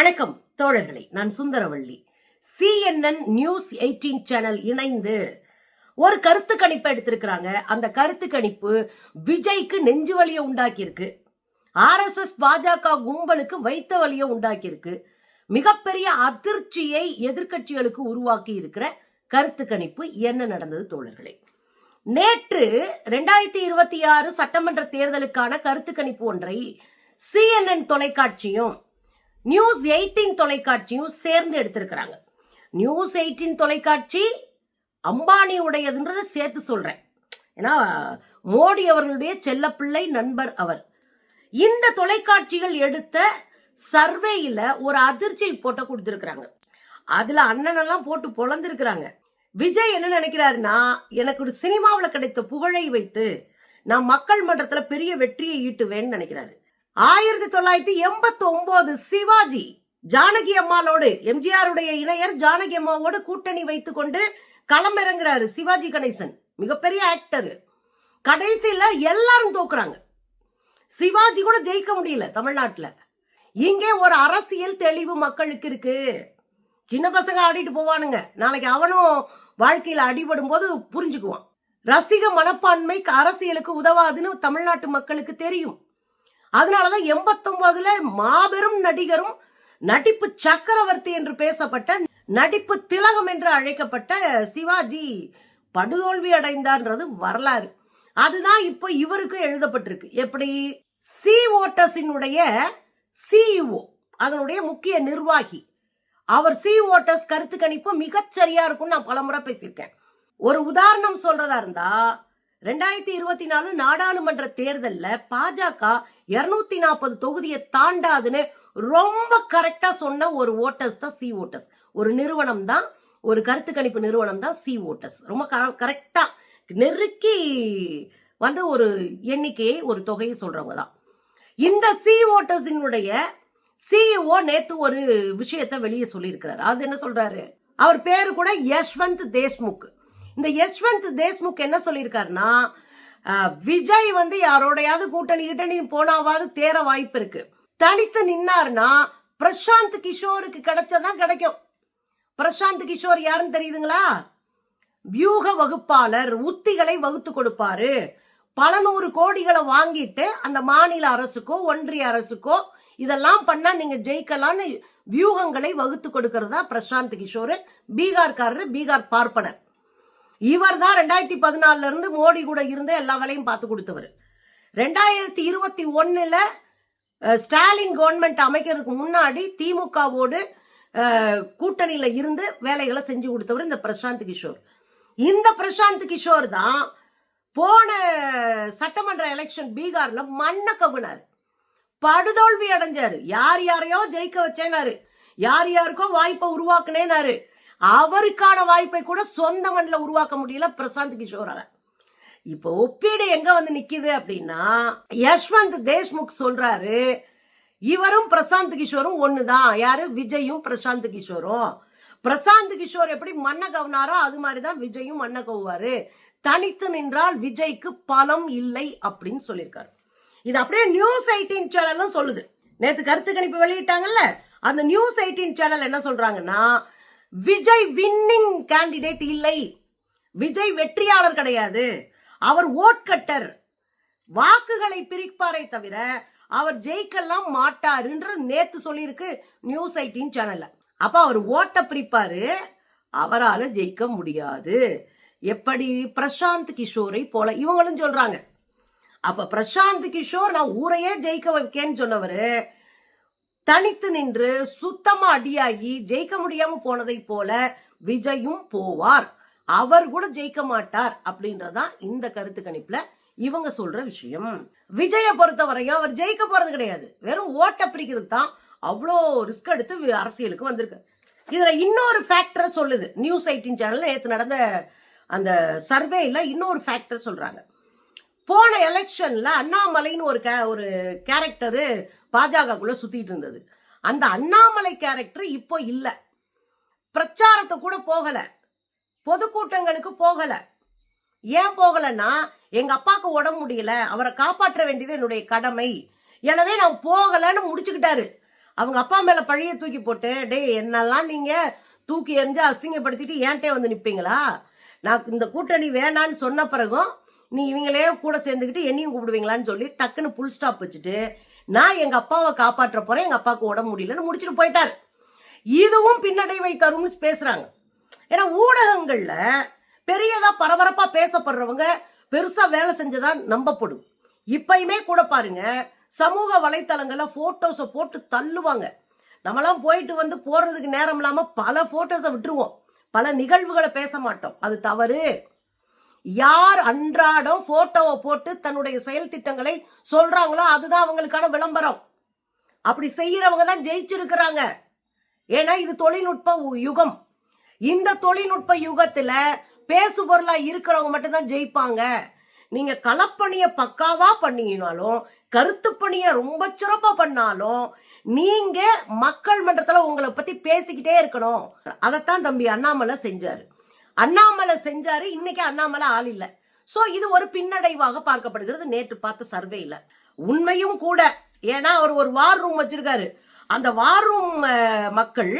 வணக்கம் தோழர்களே, நான் சுந்தரவள்ளி. CNN நியூஸ் 18 சேனல் இணைந்து ஒரு கருத்து கணிப்பு எடுத்திருக்கிறாங்க. அந்த கருத்து கணிப்பு விஜய்க்கு நெஞ்சு வலியை உண்டாக்கியிருக்கு. RSS பாஜக கும்பலுக்கு வைத்த வலியை உண்டாக்கியிருக்கு. மிகப்பெரிய அதிர்ச்சியை எதிர்கட்சிகளுக்கு உருவாக்கி இருக்கிற கருத்து கணிப்பு என்ன நடந்தது தோழர்களே? நேற்று 2026 சட்டமன்ற தேர்தலுக்கான கருத்து கணிப்பு ஒன்றை CNN தொலைக்காட்சியும் நியூஸ் 18 தொலைக்காட்சியும் சேர்ந்து எடுத்திருக்கிறாங்க. நியூஸ் 18 தொலைக்காட்சி அம்பானி உடையதுன்றதை சேர்த்து சொல்றேன். ஏன்னா மோடி அவர்களுடைய செல்லப்பிள்ளை நண்பர் அவர். இந்த தொலைக்காட்சிகள் எடுத்த சர்வேயில ஒரு அதிர்ச்சி போட்ட கொடுத்திருக்கிறாங்க. அதுல அண்ணனெல்லாம் போட்டு பொழந்திருக்கிறாங்க. விஜய் என்ன நினைக்கிறாருன்னா, எனக்கு ஒரு சினிமாவில் கிடைத்த புகழை வைத்து நான் மக்கள் மன்றத்துல பெரிய வெற்றியை ஈட்டுவேன்னு நினைக்கிறாரு. 1989 சிவாஜி ஜானகி அம்மாளோடு, எம்ஜிஆருடைய இணையர் ஜானகி அம்மாவோடு கூட்டணி வைத்துக் கொண்டு களமிறங்குறாரு சிவாஜி கணேசன். மிகப்பெரிய ஆக்டர். கடைசியில எல்லாரும் தோக்குறாங்க. சிவாஜி கூட ஜெயிக்க முடியல தமிழ்நாட்டுல. இங்கே ஒரு அரசியல் தெளிவு மக்களுக்கு இருக்கு. சின்ன பசங்க ஆடிட்டு போவானுங்க, நாளைக்கு அவனும் வாழ்க்கையில அடிபடும் போது புரிஞ்சுக்குவான். ரசிக மனப்பான்மை அரசியலுக்கு உதவாதுன்னு தமிழ்நாட்டு மக்களுக்கு தெரியும். அதனாலதான் 89ல மாபெரும் நடிகரும் நடிப்பு சக்கரவர்த்தி என்று பேசப்பட்ட, நடிப்பு திலகம் என்று அழைக்கப்பட்ட சிவாஜி படுதோல்வி அடைந்தார்ன்றது வரலாறு. அதுதான் இப்போ இவருக்கு எழுதப்பட்டிருக்கு. எப்படி? சி ஓட்டர்ஸினுடைய CEO, அதனுடைய முக்கிய நிர்வாகி அவர். சி ஓட்டர்ஸ் கருத்து கணிப்பு மிகச்சரியா இருக்கும், நான் பலமுறை பேசியிருக்கேன். ஒரு உதாரணம் சொல்றதா இருந்தா, 2024 நாடாளுமன்ற தேர்தல்ல பாஜக 240 தொகுதியை தாண்டாதுன்னு ரொம்ப கரெக்டா சொன்ன ஒரு ஓட்டர்ஸ் தான் சி ஓட்டர்ஸ். ஒரு நிறுவனம் தான், ஒரு கருத்து கணிப்பு நிறுவனம் தான் சி ஓட்டர்ஸ். ரொம்ப கரெக்டா நெருக்கி வந்து ஒரு எண்ணிக்கையை, ஒரு தொகையை சொல்றவங்க தான். இந்த சி ஓட்டர்ஸினுடைய CEO நேத்து ஒரு விஷயத்தை வெளியே சொல்லியிருக்கிறாரு. அது என்ன சொல்றாரு? அவர் பேரு கூட யஷ்வந்த் தேஷ்முக். இந்த யஷ்வந்த் தேஷ்முக் என்ன சொல்லியிருக்காருன்னா, விஜய் வந்து யாரோடையாவது கூட்டணி போனாவது தேர வாய்ப்பு இருக்கு. தனித்து நின்னார்னா பிரசாந்த் கிஷோருக்கு கிடைச்சதான் கிடைக்கும். பிரசாந்த் கிஷோர் யாருன்னு தெரியுதுங்களா? வியூக வகுப்பாளர். உத்திகளை வகுத்து கொடுப்பாரு. பல நூறு கோடிகளை வாங்கிட்டு அந்த மாநில அரசுக்கோ ஒன்றிய அரசுக்கோ இதெல்லாம் பண்ணா நீங்க ஜெயிக்கலாம்னு வியூகங்களை வகுத்து கொடுக்கறதா பிரசாந்த் கிஷோர். பீகார்காரரு, பீகார் பார்ப்பனர். இவர் தான் 2014 இருந்து மோடி கூட இருந்து எல்லா வேலையும் பார்த்து கொடுத்தவர். 2021 ஸ்டாலின் கவர்மெண்ட் அமைக்கிறதுக்கு முன்னாடி திமுகவோடு கூட்டணியில இருந்து வேலைகளை செஞ்சு கொடுத்தவர் இந்த பிரசாந்த் கிஷோர். இந்த பிரசாந்த் கிஷோர் தான் போன சட்டமன்ற எலெக்ஷன் பீகார்ல மண்ண கவுனாரு, படுதோல்வி அடைஞ்சாரு. யாரையோ ஜெயிக்க வச்சேனாரு, யாருக்கோ வாய்ப்பை உருவாக்குனேனாரு. அவருக்கான வாய்ப்பை கூட சொந்த மண்ணில் உருவாக்க முடியல பிரசாந்த் கிஷோரால. இப்போ ஒப்பீடு எங்க வந்து நிக்குது அப்படின்னா, யஷ்வந்த் தேஷ்முக் சொல்றாரு இவரும் பிரசாந்த் கிஷோரும் ஒண்ணுதான். யாரு? விஜயும் பிரசாந்த் கிஷோரும். பிரசாந்த் கிஷோர் எப்படி மண்ண கவுனாரோ அது மாதிரிதான் விஜயும் மண்ண கவுவாரு. தனித்து நின்றால் விஜய்க்கு பலம் இல்லை அப்படின்னு சொல்லியிருக்காரு. இது அப்படியே நியூஸ் 18 சேனலும் சொல்லுது. நேத்து கருத்து கணிப்பு வெளியிட்டாங்கல்ல, அந்த நியூஸ் 18 சேனல் என்ன சொல்றாங்கன்னா, விஜய் வின்னிங் கேண்டிடேட் இல்லை, விஜய் வெற்றியாளர் கிடையாது, அவர் ஓட்கட்டர், வாக்குகளை பிரிப்பாரை தவிர அவர் ஜெயிக்கலாம் மாட்டாருன்ற நேத்து சொல்லியிருக்கு நியூஸ் 18 சேனல்ல. அப்ப அவர் ஓட்ட பிரிப்பாரு, அவரால் ஜெயிக்க முடியாது. எப்படி? பிரசாந்த் கிஷோரை போல இவங்களும் சொல்றாங்க. அப்ப பிரசாந்த் கிஷோர் நான் ஊரையே ஜெயிக்க வைக்கேன்னு சொன்னவரு தனித்து நின்று சுத்தமா அடியாகி ஜெயிக்க முடியாம போனதை போல விஜயும் போவார், அவர் கூட ஜெயிக்க மாட்டார் அப்படின்றதான் இந்த கருத்து கணிப்புல இவங்க சொல்ற விஷயம். விஜய பொறுத்தவரையும் அவர் ஜெயிக்க போறது கிடையாது, வெறும் ஓட்ட பிரிக்கிறது தான். அவ்வளோ ரிஸ்க் எடுத்து அரசியலுக்கு வந்திருக்கு. இதுல இன்னொரு ஃபேக்டர் சொல்லுது நியூஸ் 18 சேனல்ல நேற்று நடந்த அந்த சர்வேல இன்னொரு ஃபேக்டர் சொல்றாங்க. போன எலெக்ஷன்ல அண்ணாமலைன்னு ஒரு கேரக்டரு பாஜகக்குள்ள சுத்திட்டு இருந்தது. அந்த அண்ணாமலை கேரக்டர் இப்போ இல்ல. பிரச்சாரத்தை கூட போகல, பொதுக்கூட்டங்களுக்கு போகல. ஏன் போகலன்னா, எங்க அப்பாவுக்கு உடம்பு முடியல, அவரை காப்பாற்ற வேண்டியது என்னுடைய கடமை, எனவே நான் போகலன்னு முடிச்சுக்கிட்டாரு. அவங்க அப்பா மேல பழிய தூக்கி போட்டு, டேய் என்னெல்லாம் நீங்க தூக்கி எறிஞ்சு அசிங்கப்படுத்திட்டு ஏன்ட்டே வந்து நிப்பீங்களா? நான் இந்த கூட்டணி வேணான்னு சொன்ன பிறகும் நீ இவங்களே கூட சேர்ந்துக்கிட்டு என்னையும் கூப்பிடுவீங்களான்னு சொல்லி டக்குன்னு புல் ஸ்டாப் வச்சுட்டு, நான் எங்க அப்பாவை காப்பாற்ற போறேன், எங்க அப்பாவுக்கு உடம்பு முடியலன்னு முடிச்சுட்டு போயிட்டாரு. இதுவும் பின்னடைவை தரும்னு பேசுறாங்க. ஏன்னா ஊடகங்கள்ல பெரியதா பரபரப்பா பேசப்படுறவங்க பெருசா வேலை செஞ்சதா நம்பப்படும். இப்பயுமே கூட பாருங்க, சமூக வலைத்தளங்கள்ல போட்டோஸ போட்டு தள்ளுவாங்க. நம்மளாம் போயிட்டு வந்து போறதுக்கு நேரம் இல்லாம பல போட்டோஸ விட்டுருவோம், பல நிகழ்வுகளை பேச மாட்டோம். அது தவறு. யார் அன்றாடம் போட்டோவை போட்டு தன்னுடைய செயல் திட்டங்களை சொல்றாங்களோ அதுதான் அவங்களுக்கான விளம்பரம். அப்படி செய்யறவங்க தான் ஜெயிச்சிருக்கிறாங்க. ஏன்னா இது தொழில்நுட்ப யுகம். இந்த தொழில்நுட்ப யுகத்துல பேசு பொருளா இருக்கிறவங்க மட்டும்தான் ஜெயிப்பாங்க. நீங்க களப்பணிய பக்காவா பண்ணினாலும், கருத்து பணிய ரொம்ப சிறப்பா பண்ணாலும், நீங்க மக்கள் மன்றத்துல உங்களை பத்தி பேசிக்கிட்டே இருக்கணும். அதைத்தான் தம்பி அண்ணாமலை செஞ்சாரு. இன்னைக்கு அண்ணாமலை ஆள் இல்ல. சோ இது ஒரு பின்னடைவாக பார்க்கப்படுகிறது நேற்று பார்த்த சர்வேல. உண்மையும் கூட. ஏன்னா அவர் ஒரு வார் ரூம் வச்சிருக்காரு. அந்த வார் ரூம் மக்கள்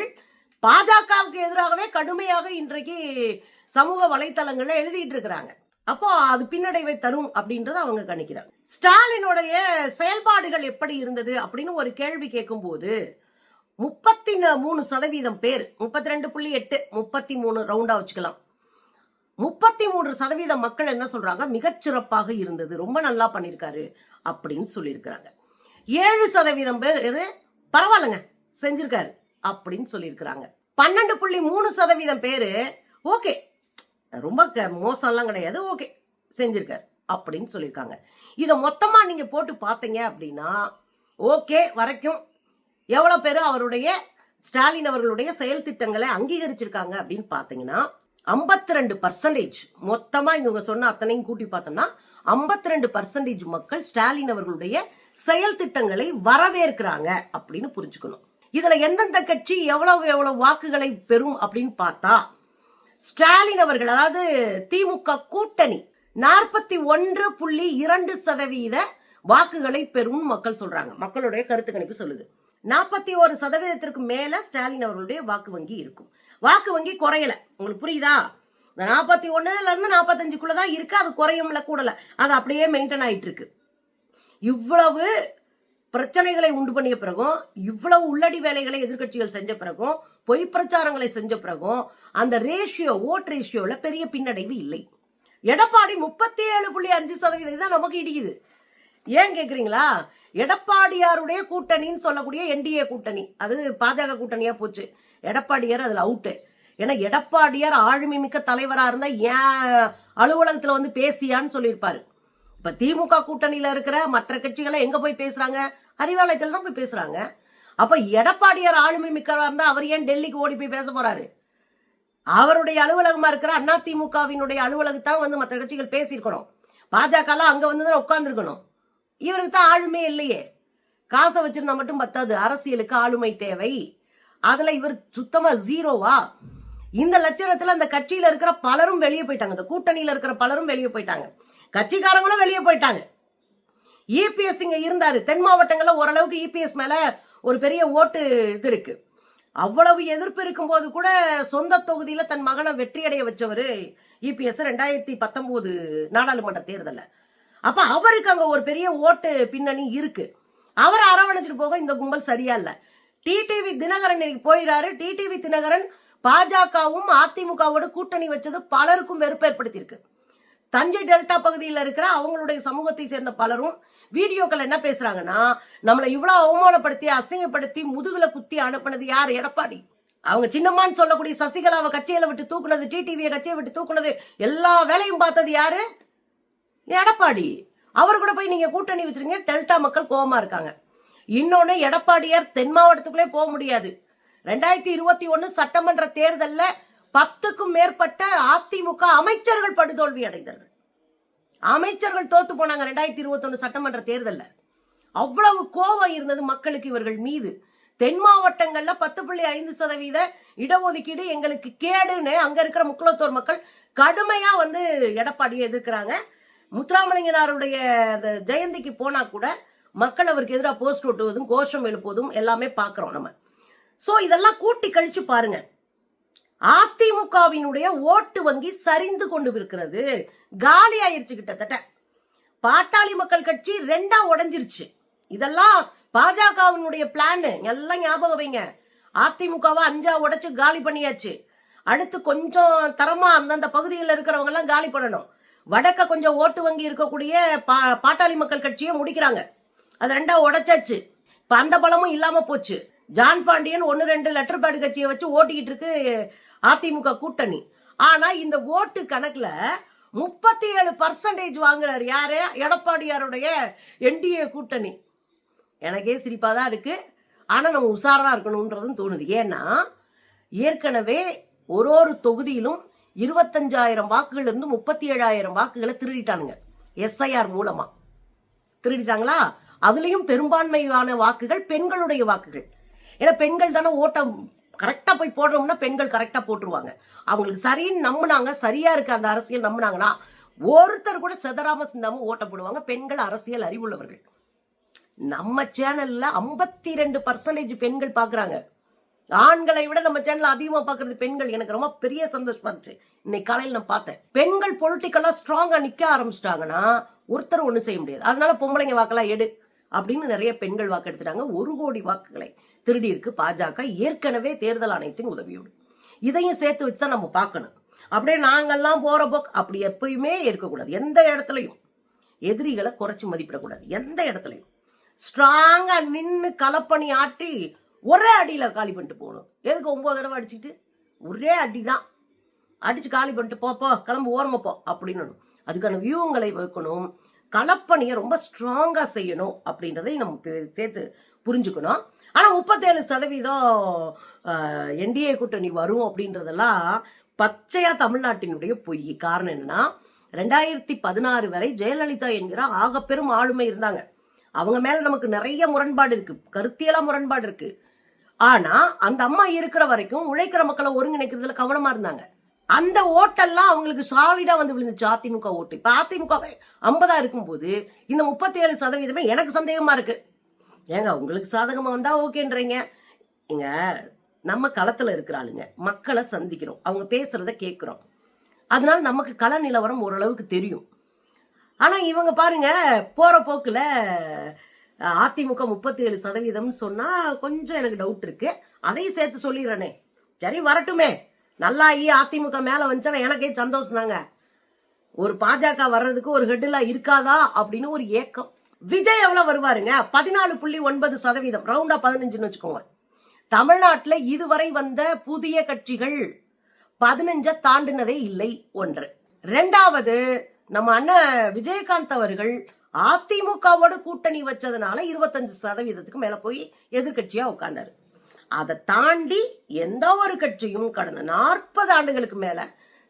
பாஜகவுக்கு எதிராகவே கடுமையாக இன்றைக்கு சமூக வலைத்தளங்கள்ல எழுதிட்டு இருக்கிறாங்க. அப்போ அது பின்னடைவை தரும் அப்படின்றத அவங்க கணிக்கிறாங்க. ஸ்டாலினுடைய செயல்பாடுகள் எப்படி இருந்தது அப்படின்னு ஒரு கேள்வி கேட்கும் போது 33% பேர், 32.8, 33 ரவுண்டா வச்சுக்கலாம், 33% மக்கள் என்ன சொல்றாங்க, மிகச்சிறப்பாக இருந்தது, ரொம்ப நல்லா பண்ணிருக்காரு அப்படின்னு சொல்லியிருக்கிறாங்க. 7% பேர் பரவாயில்லங்க செஞ்சிருக்காரு அப்படின்னு சொல்லியிருக்கிறாங்க. 12.3% பேரு ஓகே, ரொம்ப மோசம்லாம் கிடையாது, ஓகே செஞ்சிருக்காரு அப்படின்னு சொல்லியிருக்காங்க. இதை மொத்தமா நீங்க போட்டு பார்த்தீங்க அப்படின்னா ஓகே வரைக்கும் எவ்வளவு பேரு அவருடைய ஸ்டாலின் அவர்களுடைய செயல் திட்டங்களை அங்கீகரிச்சிருக்காங்க அப்படின்னு பாத்தீங்கன்னா 52%. மொத்தமா இவங்க சொன்ன அத்தனையும் கூட்டி பார்த்தோம்னா 52% மக்கள் ஸ்டாலின் அவர்களுடைய செயல் திட்டங்களை வரவேற்கிறாங்க அப்படின்னு புரிஞ்சுக்கணும். இதுல எந்தெந்த கட்சி எவ்வளவு வாக்குகளை பெறும் அப்படின்னு பார்த்தா, ஸ்டாலின் அவர்கள் அதாவது திமுக கூட்டணி 41.2% வாக்குகளை பெறும் மக்கள் சொல்றாங்க. மக்களுடைய கருத்து கணிப்பு சொல்லுது 41% மேல ஸ்டாலின் அவர்களுடைய வாக்கு வங்கி இருக்கும். வாக்கு வங்கி குறையல. உங்களுக்கு புரியுதா? இந்த 41ல இருந்து 45க்குள்ளதான் இருக்கு. அது குறையும்ல கூடல, அது அப்படியே மெயின்டைன் ஆயிட்டு இருக்கு. இவ்வளவு பிரச்சனைகளை உண்டு பண்ணிய பிறகும், இவ்வளவு உள்ளடி வேலைகளை எதிர்கட்சிகள் செஞ்ச பிறகும், பொய் பிரச்சாரங்களை செஞ்ச பிறகும் அந்த ஓட் ரேஷியோல பெரிய பின்னடைவு இல்லை. எடப்பாடி 37.5% தான் நமக்கு இடிக்குது. ஏன் கேக்குறீங்களா? எடப்பாடியாருடைய கூட்டணின்னு சொல்லக்கூடிய என்டிஏ கூட்டணி, அது பாஜக கூட்டணியா போச்சு. எடப்பாடியார் அதுல அவுட்டு. ஏன்னா எடப்பாடியார் ஆளுமை மிக்க தலைவரா இருந்தா ஏன் அலுவலகத்துல வந்து பேசியான்னு சொல்லியிருப்பாரு. இப்ப திமுக கூட்டணியில இருக்கிற மற்ற கட்சிகளை எங்க போய் பேசுறாங்க? அறிவாலயத்துல தான் போய் பேசுறாங்க. அப்ப எடப்பாடியார் ஆளுமை மிக்கவரா இருந்தா அவர் ஏன் டெல்லிக்கு ஓடி போய் பேச போறாரு? அவருடைய அலுவலகமா இருக்கிற அதிமுகவினுடைய அலுவலகத்தான் வந்து மற்ற கட்சிகள் பேசியிருக்கணும். பாஜக எல்லாம் அங்க வந்து உட்கார்ந்து இருக்கணும். இவருக்கு தான் ஆளுமே இல்லையே. காசை வச்சிருந்தா மட்டும் பத்தாது, அரசியலுக்கு ஆளுமை தேவை. அதுல இவர் சுத்தமா ஜீரோவா? இந்த லட்சணத்துல அந்த கட்சியில இருக்கிற பலரும் வெளியே போயிட்டாங்க. இந்த கூட்டணியில இருக்கிற பலரும் வெளியே போயிட்டாங்க. கட்சிக்காரங்களும் வெளியே போயிட்டாங்க. இபிஎஸ் இங்க இருந்தாரு. தென் மாவட்டங்கள்ல ஓரளவுக்கு இபிஎஸ் மேல ஒரு பெரிய ஓட்டு இது இருக்கு. அவ்வளவு எதிர்ப்பு இருக்கும் போது கூட சொந்த தொகுதியில தன் மகனை வெற்றியடைய வச்சவரு இபிஎஸ் 2019 நாடாளுமன்ற தேர்தல்ல. அப்ப அவருக்கு அங்க ஒரு பெரிய ஓட்டு பின்னணி இருக்கு. அவரை அரவணைச்சிட்டு போக இந்த கும்பல் சரியா இல்ல. டிடிவி தினகரன் போயிறாரு. டிடிவி தினகரன் பாஜகவும் அதிமுகவோட கூட்டணி வச்சது பலருக்கும் வெறுப்பை ஏற்படுத்தியிருக்கு. தஞ்சை டெல்டா பகுதியில் இருக்கிற அவங்களுடைய சமூகத்தை சேர்ந்த பலரும் வீடியோக்கள் என்ன பேசுறாங்கன்னா, நம்மளை இவ்வளவு அவமானப்படுத்தி அசிங்கப்படுத்தி முதுகுல குத்தி அனுப்பினது யார்? எடப்பாடி. அவங்க சின்னம்மான்னு சொல்லக்கூடிய சசிகலாவை கட்சியில விட்டு தூக்குனது, டிடிவியை கட்சியை விட்டு தூக்குனது, எல்லா வேலையும் பார்த்தது யாரு? எடப்பாடி. அவர் கூட போய் நீங்க கூட்டணி வச்சிருங்க. டெல்டா மக்கள் கோபமா இருக்காங்க. இன்னொன்னு, எடப்பாடியார் தென் மாவட்டத்துக்குள்ளே போக முடியாது. 2021 சட்டமன்ற தேர்தல்ல 10க்கும் மேற்பட்ட அதிமுக அமைச்சர்கள் படுதோல்வி அடைந்தார்கள். அமைச்சர்கள் தோத்து போனாங்க 2021 சட்டமன்ற தேர்தல்ல. அவ்வளவு கோபம் இருந்தது மக்களுக்கு இவர்கள் மீது. தென் மாவட்டங்கள்ல 10.5% இடஒதுக்கீடு எங்களுக்கு கேடுன்னு அங்க இருக்கிற முக்குளத்தோர் மக்கள் கடுமையா வந்து எடப்பாடியை எதிர்க்கிறாங்க. முத்துராமலிங்கனாருடைய ஜெயந்திக்கு போனா கூட மக்கள் அவருக்கு எதிராக போஸ்ட் ஒட்டுவதும் கோஷம் எழுப்புவதும் எல்லாமே பாக்குறோம் நம்ம. சோ இதெல்லாம் கூட்டி கழிச்சு பாருங்க. அதிமுகவினுடைய ஓட்டு வங்கி சரிந்து கொண்டு இருக்கிறது, காலி ஆயிருச்சு. கிட்டத்தட்ட பாட்டாளி மக்கள் கட்சி 2ஆ உடைஞ்சிருச்சு. இதெல்லாம் பாஜகவினுடைய பிளான், எல்லாம் ஞாபகம் வைங்க. அதிமுகவை 5ஆ உடைச்சு காலி பண்ணியாச்சு. அடுத்து கொஞ்சம் தரமா அந்தந்த பகுதியில் இருக்கிறவங்க எல்லாம் காலி பண்ணணும். வடக்க கொஞ்சம் ஓட்டு வங்கி இருக்கக்கூடிய பாட்டாளி மக்கள் கட்சியை முடிக்கிறாங்க, அது 2ஆ உடைச்சாச்சு. இப்ப அந்த பலமும் இல்லாம போச்சு. ஜான் பாண்டியன் 1-2 லெட்டர் பேட் கட்சியை வச்சு ஓட்டிக்கிட்டு இருக்கு அதிமுக கூட்டணி. ஆனா இந்த ஓட்டு கணக்குல 37% வாங்குறாரு யாரு? எடப்பாடியாருடைய என்டிஏ கூட்டணி. எனக்கே சிரிப்பாதான் இருக்கு. ஆனா நம்ம உஷாரா இருக்கணும்ன்றதும் தோணுது. ஏன்னா ஏற்கனவே ஒரு தொகுதியிலும் 25,000 வாக்குகள் இருந்து 37,000 வாக்குகளை திருடிட்டானுங்க. எஸ்ஐஆர் மூலமா திருடிட்டாங்களா? அதுலயும் பெரும்பான்மையான வாக்குகள் பெண்களுடைய வாக்குகள். ஏன்னா பெண்கள் தானே ஓட்டம் கரெக்டா போய் போடுறோம்னா பெண்கள் கரெக்டா போட்டுருவாங்க. அவங்களுக்கு சரின்னு நம்பினாங்க, சரியா இருக்கு அந்த அரசியல் நம்பினாங்கன்னா ஒருத்தர் கூட செதறாம சிந்தாம ஓட்ட போடுவாங்க. பெண்கள் அரசியல் அறிவுள்ளவர்கள். நம்ம சேனல்ல 52% பெண்கள் பாக்குறாங்க. ஆண்களை விட நம்ம சேனல் அதிகமா பாக்குறது பெண்கள். எனக்கு ரொம்ப பெரிய சந்தோஷமா இருந்துச்சு. இன்னைக்கு காலையில் நான் பார்த்தேன், பெண்கள் பொலிட்டிக்கலா ஸ்ட்ராங்கா நிக்க ஆரம்பிச்சிட்டாங்கன்னா ஒருத்தர் ஒண்ணு செய்ய முடியாது. அதனால பொம்பளைங்க வாக்கெல்லாம் எடு அப்படின்னு நிறைய பெண்கள் வாக்கு எடுத்துட்டாங்க. 1 கோடி வாக்குகளை திருடி இருக்கு பாஜக, ஏற்கனவே தேர்தல் ஆணையத்தின் உதவியோடு. இதையும் சேர்த்து வச்சுதான் நம்ம பார்க்கணும். அப்படியே நாங்கெல்லாம் போற போக்கு அப்படி எப்பயுமே இருக்கக்கூடாது. எந்த இடத்துலையும் எதிரிகளை குறைச்சு மதிப்பிடக்கூடாது. எந்த இடத்துலையும் ஸ்ட்ராங்கா நின்று களப்பணி ஆற்றி ஒரே அடியில காலி பண்ணிட்டு போகணும். எதுக்கு 9 தடவை அடிச்சுட்டு? ஒரே அடிதான் அடிச்சு காலி பண்ணிட்டு போ கிளம்பு ஓரமா போ அப்படின்னு. அதுக்கான வியூகங்களை வைக்கணும். களப்பணியை ரொம்ப ஸ்ட்ராங்கா செய்யணும் அப்படின்றதை நம்ம சேர்த்து புரிஞ்சுக்கணும். ஆனா 37% என்டிஏ கூட்டணி வரும் அப்படின்றதெல்லாம் பச்சையா தமிழ்நாட்டினுடைய பொய். காரணம் என்னன்னா 2016 வரை ஜெயலலிதா என்கிற ஆகப்பெரும் ஆளுமை இருந்தாங்க. அவங்க மேல நமக்கு நிறைய முரண்பாடு இருக்கு, கருத்தியலா முரண்பாடு இருக்கு. ஆனா அந்த அம்மா இருக்கிற வரைக்கும் உழைக்கிற மக்களை ஒருங்கிணைக்கிறதுல கவனமா இருந்தாங்க. அந்த ஓட்டெல்லாம் அவங்களுக்கு சாலிடா வந்து விழுந்துச்சு அதிமுக ஓட்டு. இப்ப அதிமுக 50 இருக்கும் போது இந்த 37% எனக்கு சந்தேகமா இருக்கு. ஏங்க உங்களுக்கு சாதகமா வந்தா ஓகேன்றீங்க. இங்க நம்ம களத்துல இருக்கிறாளுங்க, மக்களை சந்திக்கிறோம், அவங்க பேசுறத கேட்கிறோம். அதனால நமக்கு கள நிலவரம் ஓரளவுக்கு தெரியும். ஆனா இவங்க பாருங்க, போற போக்குல அதிமுக 37% சொன்னா கொஞ்சம் எனக்கு டவுட் இருக்கு. அதையும் சேர்த்து சொல்லிடுறேனே. சரி வரட்டுமே, நல்லா அதிமுக மேல வந்துச்சா எனக்கே சந்தோஷம் தாங்க. ஒரு பாஜக வர்றதுக்கு ஒரு ஹெட்லாம் இருக்காதா அப்படின்னு ஒரு ஏக்கம். விஜய் எவ்வளவு வருவாருங்க? 14.9%, ரவுண்டா 15 வச்சுக்கோங்க. தமிழ்நாட்டுல இதுவரை வந்த புதிய கட்சிகள் 15 தாண்டினதே இல்லை. ஒன்று. 2வது, நம்ம அண்ணன் விஜயகாந்த் அவர்கள் அதிமுகவோட கூட்டணி வச்சதுனால 25% மேல போய் எதிர்கட்சியா உட்கார்ந்தாரு. அதை தாண்டி எந்த ஒரு கட்சியும் கடந்த 40 ஆண்டுகளுக்கு மேல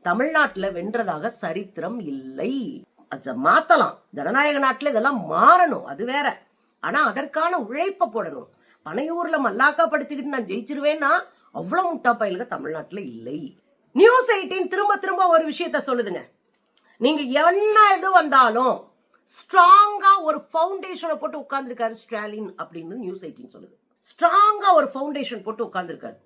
தமிழ்நாட்டுல வென்றதாக சரித்திரம் இல்லை. மாத்தலாம், ஜனநாயக நாட்டுல இதெல்லாம் மாறணும், அது வேற. ஆனா அதற்கான உழைப்ப போடணும். பனையூர்ல மல்லாக்கா படுத்திக்கிட்டு நான் ஜெயிச்சிருவேன்னா அவ்வளவு முட்டா பயிலுக தமிழ்நாட்டுல இல்லை. நியூஸ் 18 திரும்ப திரும்ப ஒரு விஷயத்த சொல்லுதுங்க. நீங்க என்ன எது வந்தாலும் ஸ்ட்ராங்கா ஒரு பவுண்டேஷனை போட்டு உட்கார்ந்துருக்காரு ஸ்டாலின் அப்படின்னு நியூஸ் 18 சொல்லுது. ஸ்ட்ராங்கா ஒரு பவுண்டேஷன் போட்டு உட்கார்ந்துருக்காரு.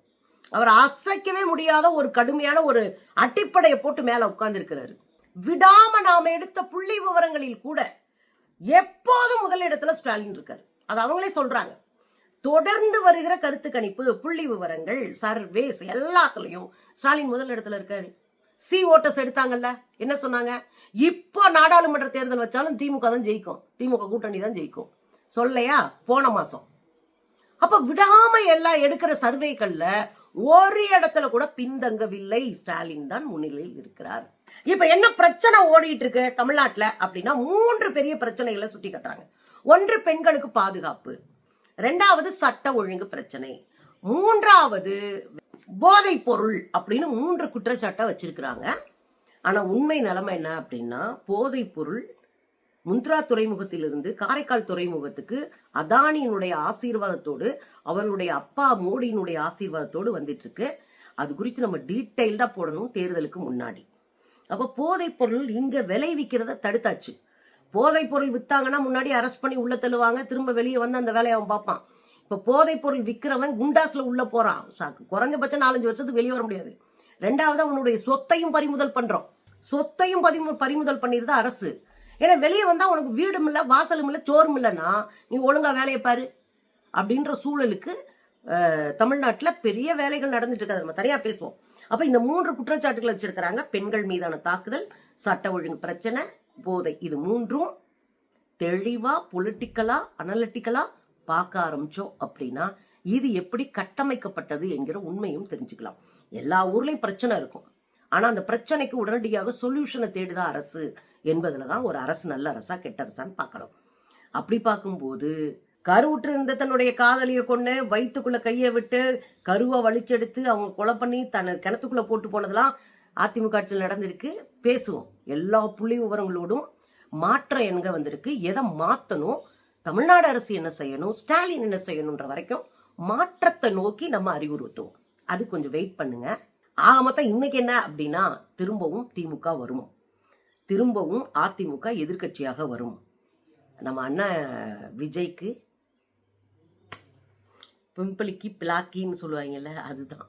அவர் அசைக்கவே முடியாத ஒரு கடுமையான ஒரு அடிப்படையை போட்டு மேல உட்கார்ந்து இருக்கிறாரு. விடாம நாம எடுத்த புள்ளி விவரங்களில் கூட எப்போதும் முதலிடத்துல ஸ்டாலின் இருக்காரு. அது அவங்களே சொல்றாங்க. தொடர்ந்து வருகிற கருத்து கணிப்பு, புள்ளி விவரங்கள், சர்வேஸ் எல்லாத்துலயும் ஸ்டாலின் முதல் இடத்துல இருக்காரு. சி ஓட்டர்ஸ் எடுத்தாங்கல்ல, என்ன சொன்னாங்க? இப்போ நாடாளுமன்ற தேர்தல் வச்சாலும் திமுக தான் ஜெயிக்கும், திமுக கூட்டணி தான் ஜெயிக்கும் சொல்லையா போன மாசம். அப்ப விடாம எல்லாம் எடுக்கிற சர்வேக்கள்ல ஒரு இடத்துல கூட பின்தங்கவில்லை. ஸ்டாலின் தான் முன்னிலையில் இருக்கிறார். இப்ப என்ன பிரச்சனை ஓடிட்டு இருக்கு தமிழ்நாட்டுல அப்படின்னா 3 பெரிய பிரச்சனைகளை சுட்டி கட்டுறாங்க. 1, பெண்களுக்கு பாதுகாப்பு. 2வது, சட்ட ஒழுங்கு பிரச்சனை. 3வது, போதை பொருள் அப்படின்னு 3 குற்றச்சாட்டை வச்சிருக்கிறாங்க. ஆனா உண்மை நிலைமை என்ன அப்படின்னா, போதை பொருள் முந்த்ரா துறைமுகத்திலிருந்து காரைக்கால் துறைமுகத்துக்கு அதானியினுடைய ஆசீர்வாதத்தோடு, அவர்களுடைய அப்பா மோடியினுடைய ஆசீர்வாதத்தோடு வந்துட்டு இருக்கு. அது குறித்து நம்ம டீட்டெயில்டா போடணும் தேர்தலுக்கு முன்னாடி. அப்ப போதை பொருள் இங்க விளைவிக்கிறத தடுத்தாச்சு. போதைப் பொருள் வித்தாங்கன்னா முன்னாடி அரெஸ்ட் பண்ணி உள்ள தள்ளுவாங்க, திரும்ப வெளியே வந்து அந்த வேலையை அவன் பார்ப்பான். இப்ப போதைப் பொருள் விற்கிறவன் குண்டாஸ்ல உள்ள போறான், குறைஞ்சபட்சம் 4-5 வருஷத்துக்கு வெளியே வர முடியாது. ரெண்டாவது அவனுடைய சொத்தையும் பறிமுதல் பண்றோம், சொத்தையும் பறிமுதல் பண்ணிருது அரசு. ஏன்னா வெளியே வந்தா உனக்கு வீடும் இல்லை, வாசலும் இல்லை, சோறும் இல்லைன்னா நீ ஒழுங்கா வேலையை பாரு அப்படின்ற சூழலுக்கு தமிழ்நாட்டில் பெரிய வேலைகள் நடந்துட்டு இருக்காது. நம்ம தனியா பேசுவோம். அப்ப இந்த 3 குற்றச்சாட்டுகள் வச்சிருக்கிறாங்க. பெண்கள் மீதான தாக்குதல், சட்ட ஒழுங்கு பிரச்சனை, போதை. இது 3ம் தெளிவா பொலிட்டிக்கலா அனலிட்டிக்கலா பார்க்க ஆரம்பிச்சோம் அப்படின்னா இது எப்படி கட்டமைக்கப்பட்டது என்கிற உண்மையும் தெரிஞ்சுக்கலாம். எல்லா ஊர்லயும் பிரச்சனை இருக்கும், ஆனா அந்த பிரச்சனைக்கு உடனடியாக சொல்யூஷனை தேடுதா அரசு என்பதுலதான் ஒரு அரசு நல்ல அரசா கெட்ட அரசான்னு பார்க்கணும். அப்படி பார்க்கும்போது கருவுற்று இருந்த தன்னுடைய காதலியை கொண்டு வயிற்றுக்குள்ள கையை விட்டு கருவை வலிச்செடுத்து அவங்க கொலை பண்ணி தன்னை கிணத்துக்குள்ள போட்டு போனதெல்லாம் அதிமுக ஆட்சியில் நடந்திருக்கு. பேசுவோம், எல்லா புள்ளி விவரங்களோடும் மாற்றம் எங்க வந்திருக்கு, எதை மாத்தணும், தமிழ்நாடு அரசு என்ன செய்யணும், ஸ்டாலின் என்ன செய்யணும்ன்ற வரைக்கும் மாற்றத்தை நோக்கி நம்ம அறிவுறுத்துவோம். அது கொஞ்சம் வெயிட் பண்ணுங்க. ஆக மொத்தம் இன்னைக்கு என்ன அப்படின்னா, திரும்பவும் திமுக வரும், திரும்பவும் அதிமுக எதிர்கட்சியாக வரும். நம்ம அண்ணன் விஜய்க்கு பிம்பிளிக்கு பிளாக்கின்னு சொல்லுவாங்கல்ல, அதுதான்.